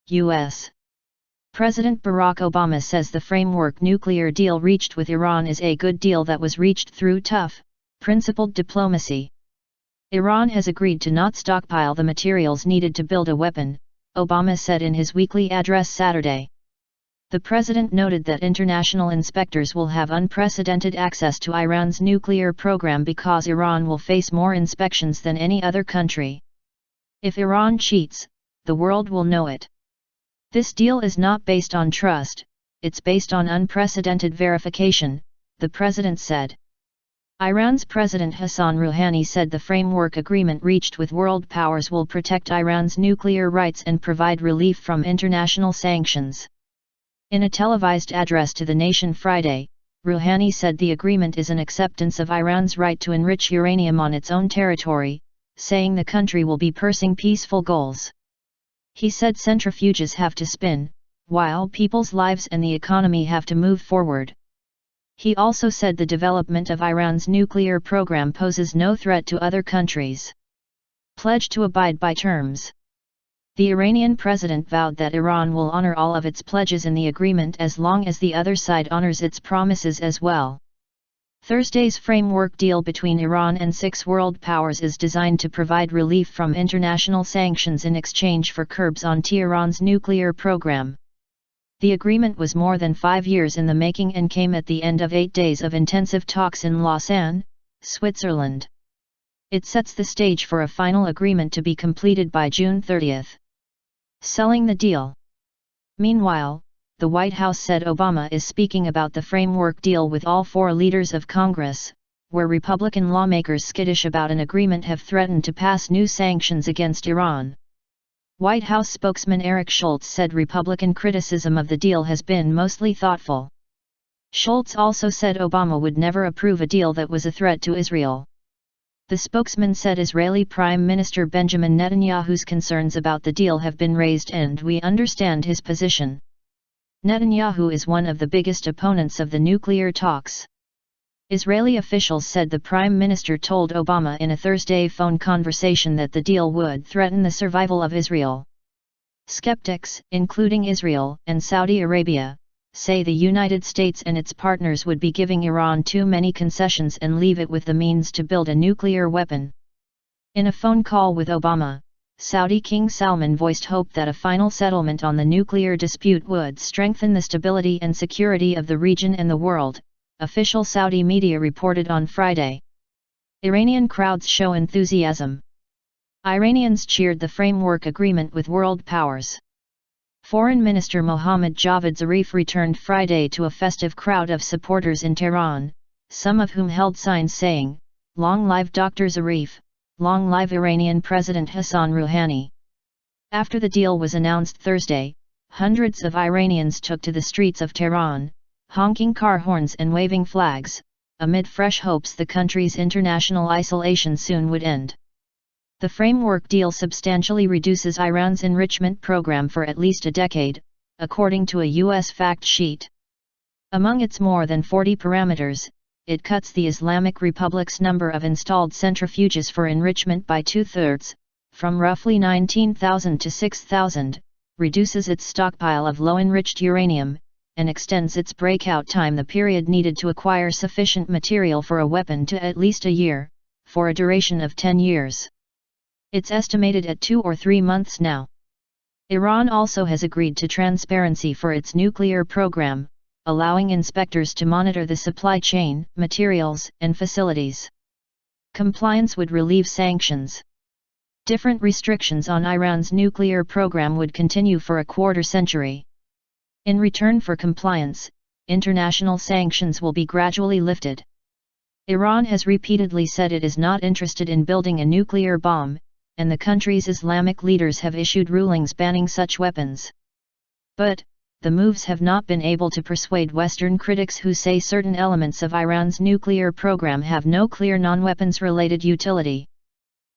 U.S. President Barack Obama says the framework nuclear deal reached with Iran is a good deal that was reached through tough, principled diplomacy. Iran has agreed to not stockpile the materials needed to build a weapon, Obama said in his weekly address Saturday. The president noted that international inspectors will have unprecedented access to Iran's nuclear program because Iran will face more inspections than any other country. If Iran cheats, the world will know it. This deal is not based on trust, it's based on unprecedented verification, the president said. Iran's President Hassan Rouhani said the framework agreement reached with world powers will protect Iran's nuclear rights and provide relief from international sanctions. In a televised address to the nation Friday, Rouhani said the agreement is an acceptance of Iran's right to enrich uranium on its own territory, saying the country will be pursuing peaceful goals. He said centrifuges have to spin, while people's lives and the economy have to move forward. He also said the development of Iran's nuclear program poses no threat to other countries. Pledged to abide by terms. The Iranian president vowed that Iran will honor all of its pledges in the agreement as long as the other side honors its promises as well. Thursday's framework deal between Iran and 6 world powers is designed to provide relief from international sanctions in exchange for curbs on Tehran's nuclear program. The agreement was more than 5 years in the making and came at the end of 8 days of intensive talks in Lausanne, Switzerland. It sets the stage for a final agreement to be completed by June 30. Selling the deal. Meanwhile, the White House said Obama is speaking about the framework deal with all 4 leaders of Congress, where Republican lawmakers skittish about an agreement have threatened to pass new sanctions against Iran. White House spokesman Eric Schultz said Republican criticism of the deal has been mostly thoughtful. Schultz also said Obama would never approve a deal that was a threat to Israel. The spokesman said Israeli Prime Minister Benjamin Netanyahu's concerns about the deal have been raised and we understand his position. Netanyahu is one of the biggest opponents of the nuclear talks. Israeli officials said the Prime Minister told Obama in a Thursday phone conversation that the deal would threaten the survival of Israel. Skeptics, including Israel and Saudi Arabia, say the United States and its partners would be giving Iran too many concessions and leave it with the means to build a nuclear weapon. In a phone call with Obama, Saudi King Salman voiced hope that a final settlement on the nuclear dispute would strengthen the stability and security of the region and the world, official Saudi media reported on Friday. Iranian crowds show enthusiasm. Iranians cheered the framework agreement with world powers. Foreign Minister Mohammad Javad Zarif returned Friday to a festive crowd of supporters in Tehran, some of whom held signs saying, "Long live Dr. Zarif, long live Iranian President Hassan Rouhani." After the deal was announced Thursday, hundreds of Iranians took to the streets of Tehran, honking car horns and waving flags, amid fresh hopes the country's international isolation soon would end. The framework deal substantially reduces Iran's enrichment program for at least a decade, according to a U.S. fact sheet. Among its more than 40 parameters, it cuts the Islamic Republic's number of installed centrifuges for enrichment by 2/3, from roughly 19,000 to 6,000, reduces its stockpile of low-enriched uranium, and extends its breakout time, the period needed to acquire sufficient material for a weapon, to at least a year, for a duration of 10 years. It's estimated at 2 or 3 months now. Iran also has agreed to transparency for its nuclear program, allowing inspectors to monitor the supply chain, materials, and facilities. Compliance would relieve sanctions. Different restrictions on Iran's nuclear program would continue for a quarter century. In return for compliance, international sanctions will be gradually lifted. Iran has repeatedly said it is not interested in building a nuclear bomb, and the country's Islamic leaders have issued rulings banning such weapons. But, the moves have not been able to persuade Western critics who say certain elements of Iran's nuclear program have no clear non-weapons-related utility.